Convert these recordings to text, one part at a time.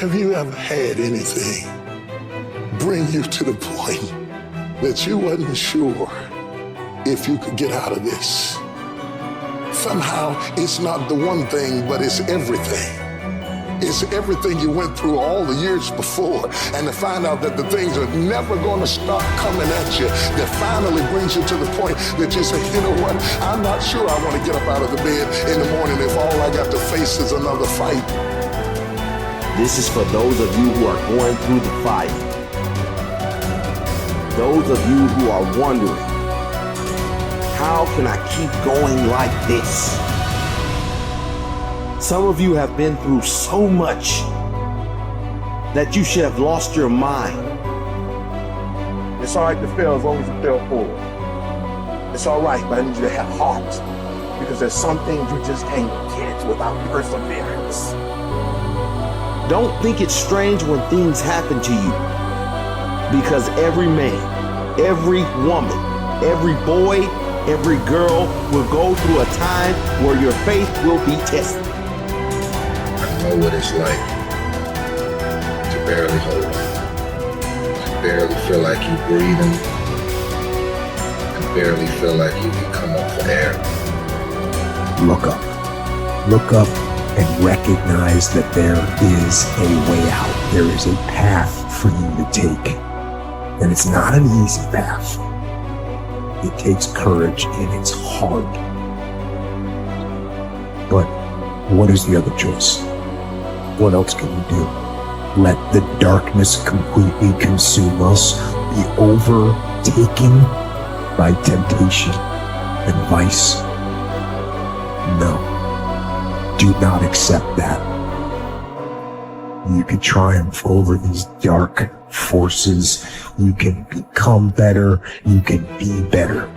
Have you ever had anything bring you to the point that you wasn't sure if you could get out of this? Somehow it's not the one thing, but it's everything. It's everything you went through all the years before, and to find out that the things are never going to stop coming at you, that finally brings you to the point that you say, you know what, I'm not sure I want to get up out of the bed in the morning if all I got to face is another fight. This is for those of you who are going through the fight. Those of you who are wondering, how can I keep going like this? Some of you have been through so much that you should have lost your mind. It's all right to fail as long as you fail forward. It's all right, but I need you to have heart, because there's some things you just can't get without perseverance. Don't think it's strange when things happen to you, because every man, every woman, every boy, every girl will go through a time where your faith will be tested. I know what it's like to barely hold on, to barely feel like you're breathing, to barely feel like you can come up for air. Look up. Look up and recognize that there is a way out. There is a path for you to take. And it's not an easy path. It takes courage and it's hard. But what is the other choice? What else can we do? Let the darkness completely consume us, be overtaken by temptation and vice? No. Do not accept that. You can triumph over these dark forces. You can become better. You can be better.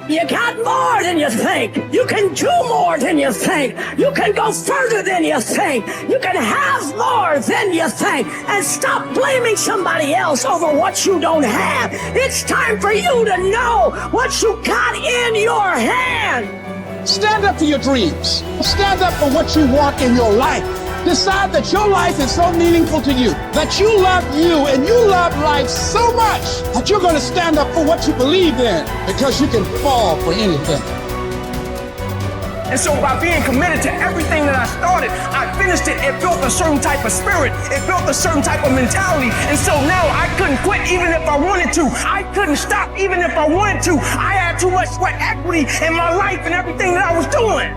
You got more than you think. You can do more than you think. You can go further than you think. You can have more than you think. And stop blaming somebody else over what you don't have. It's time for you to know what you got in your hand. Stand up for your dreams. Stand up for what you want in your life. Decide that your life is so meaningful to you, that you love you and you love life so much that you're going to stand up for what you believe in, because you can fall for anything. And so by being committed to everything that I started, I finished it. It built a certain type of spirit. It built a certain type of mentality. And so now I couldn't quit even if I wanted to. I couldn't stop even if I wanted to. I had too much sweat equity in my life and everything that I was doing.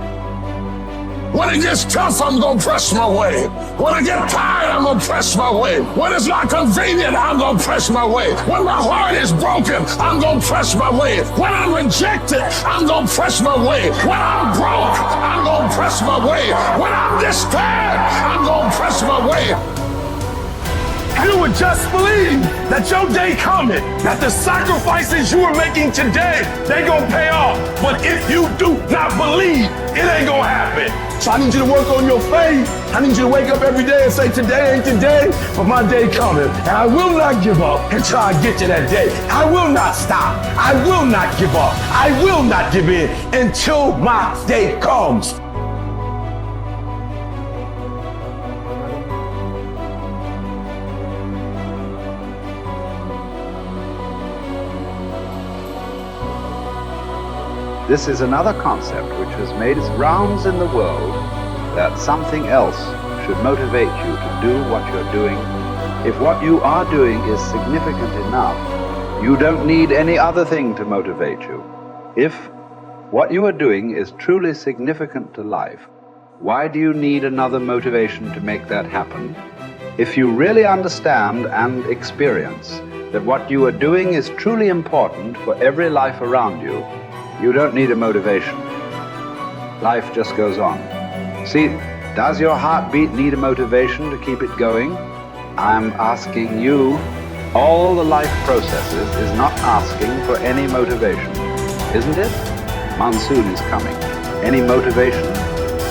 When it gets tough, I'm gonna press my way. When I get tired, I'm gonna press my way. When it's not convenient, I'm gonna press my way. When my heart is broken, I'm gonna press my way. When I'm rejected, I'm gonna press my way. When I'm broke, I'm gonna press my way. When I'm despaired, I'm gonna press my way. You would just believe that your day coming, that the sacrifices you are making today, they gonna pay off. But if you do not believe, it ain't gonna happen. So I need you to work on your faith. I need you to wake up every day and say, today ain't today, but my day coming. And I will not give up until I get to that day. I will not stop. I will not give up. I will not give in until my day comes. This is another concept which has made its rounds in the world, that something else should motivate you to do what you're doing. If what you are doing is significant enough, you don't need any other thing to motivate you. If what you are doing is truly significant to life, why do you need another motivation to make that happen? If you really understand and experience that what you are doing is truly important for every life around you, you don't need a motivation. Life just goes on. See, does your heartbeat need a motivation to keep it going? I'm asking you. All the life processes is not asking for any motivation, isn't it? Monsoon is coming. Any motivation?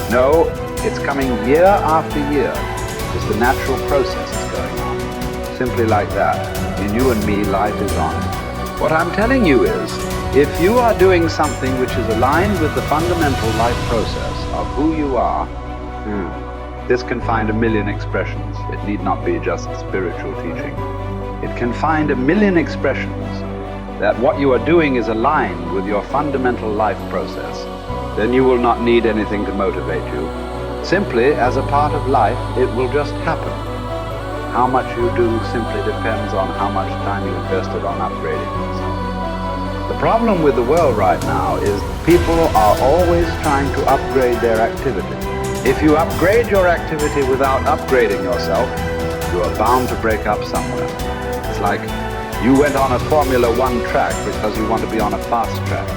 No, it's coming year after year, because the natural process is going on. Simply like that. In you and me, life is on. What I'm telling you is, if you are doing something which is aligned with the fundamental life process of who you are, This can find a million expressions. It need not be just spiritual teaching. It can find a million expressions that what you are doing is aligned with your fundamental life process. Then you will not need anything to motivate you. Simply, as a part of life, it will just happen. How much you do simply depends on how much time you invested on upgrading yourself. The problem with the world right now is people are always trying to upgrade their activity. If you upgrade your activity without upgrading yourself, you are bound to break up somewhere. It's like you went on a Formula One track because you want to be on a fast track,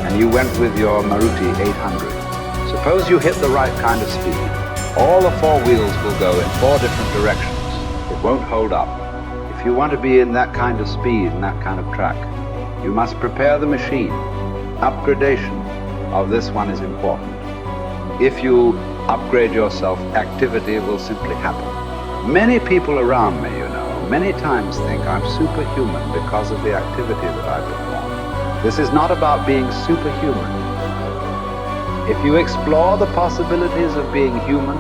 and you went with your Maruti 800. Suppose you hit the right kind of speed. All the four wheels will go in four different directions. It won't hold up. If you want to be in that kind of speed and that kind of track, you must prepare the machine. Upgradation of this one is important. If you upgrade yourself, activity will simply happen. Many people around me, many times think I'm superhuman because of the activity that I perform. This is not about being superhuman. If you explore the possibilities of being human,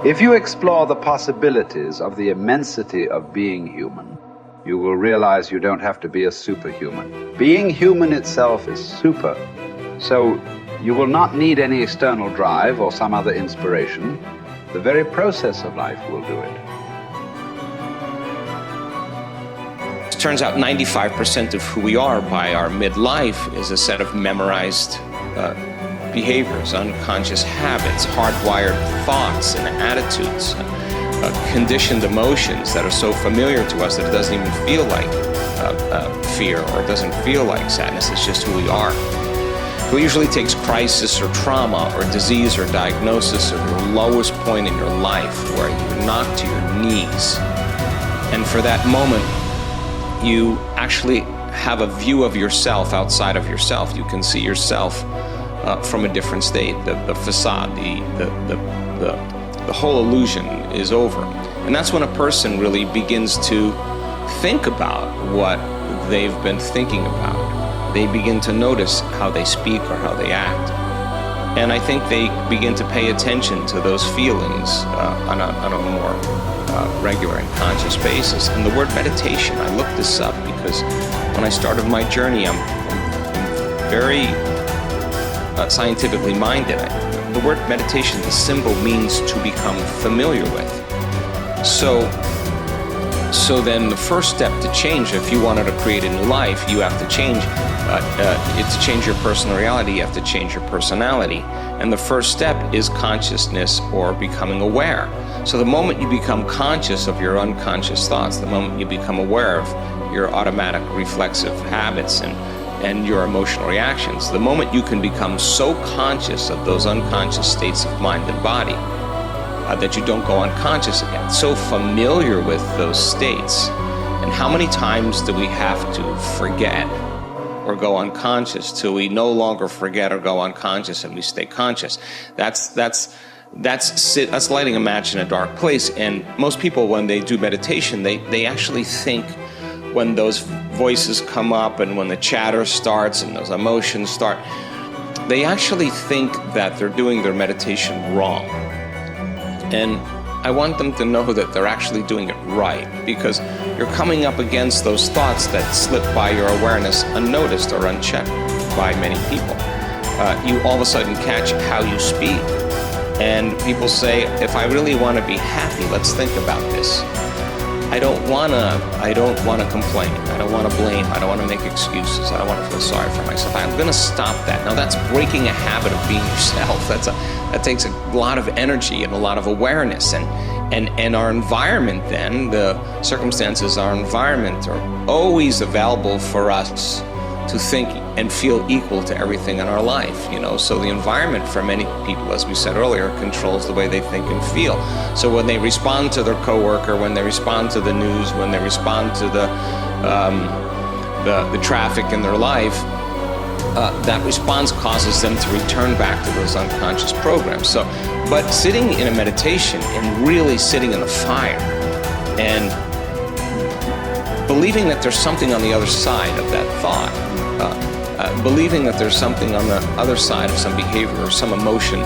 if you explore the possibilities of the immensity of being human, you will realize you don't have to be a superhuman. Being human itself is super. So you will not need any external drive or some other inspiration. The very process of life will do it. It turns out 95% of who we are by our midlife is a set of memorized behaviors, unconscious habits, hardwired thoughts and attitudes, conditioned emotions that are so familiar to us that it doesn't even feel like fear, or it doesn't feel like sadness. It's just who we are. It usually takes crisis or trauma or disease or diagnosis or your lowest point in your life where you're knocked to your knees. And for that moment, you actually have a view of yourself outside of yourself. You can see yourself from a different state. The facade, the whole illusion is over. And that's when a person really begins to think about what they've been thinking about. They begin to notice how they speak or how they act. And I think they begin to pay attention to those feelings on a more regular and conscious basis. And the word meditation, I looked this up because when I started my journey, I'm very scientifically minded. The word meditation, the symbol means to become familiar with. So then the first step to change, if you wanted to create a new life, you have to change. To change your personal reality, you have to change your personality. And the first step is consciousness or becoming aware. So the moment you become conscious of your unconscious thoughts, the moment you become aware of your automatic reflexive habits and your emotional reactions, the moment you can become so conscious of those unconscious states of mind and body that you don't go unconscious again, so familiar with those states. And how many times do we have to forget or go unconscious till we no longer forget or go unconscious and we stay conscious? That's lighting a match in a dark place. And most people, when they do meditation, they actually think, when those voices come up and when the chatter starts and those emotions start, they actually think that they're doing their meditation wrong. And I want them to know that they're actually doing it right, because you're coming up against those thoughts that slip by your awareness unnoticed or unchecked by many people. You all of a sudden catch how you speak. And people say, if I really want to be happy, let's think about this. I don't want to complain. I don't want to blame. I don't want to make excuses. I don't want to feel sorry for myself. I'm going to stop that. Now that's breaking a habit of being yourself. That takes a lot of energy and a lot of awareness. And our environment then, the circumstances, our environment are always available for us to think and feel equal to everything in our life, So the environment for many people, as we said earlier, controls the way they think and feel. So when they respond to their coworker, when they respond to the news, when they respond to the traffic in their life, that response causes them to return back to those unconscious programs. But sitting in a meditation and really sitting in the fire and believing that there's something on the other side of that thought, believing that there's something on the other side of some behavior or some emotion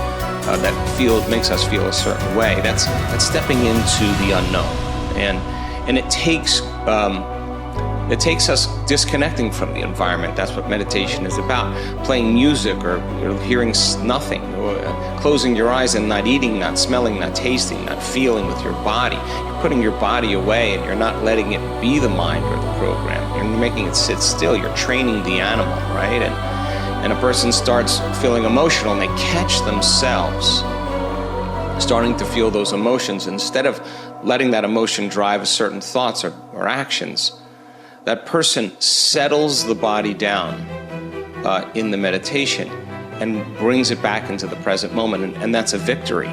that makes us feel a certain way. That's stepping into the unknown, and it takes us disconnecting from the environment. That's what meditation is about. Playing music or hearing nothing, or closing your eyes and not eating, not smelling, not tasting, not feeling with your body. You're putting your body away and you're not letting it be the mind or the program. You're making it sit still. You're training the animal, right? And a person starts feeling emotional and they catch themselves starting to feel those emotions. Instead of letting that emotion drive certain thoughts or actions, that person settles the body down in the meditation and brings it back into the present moment, and that's a victory.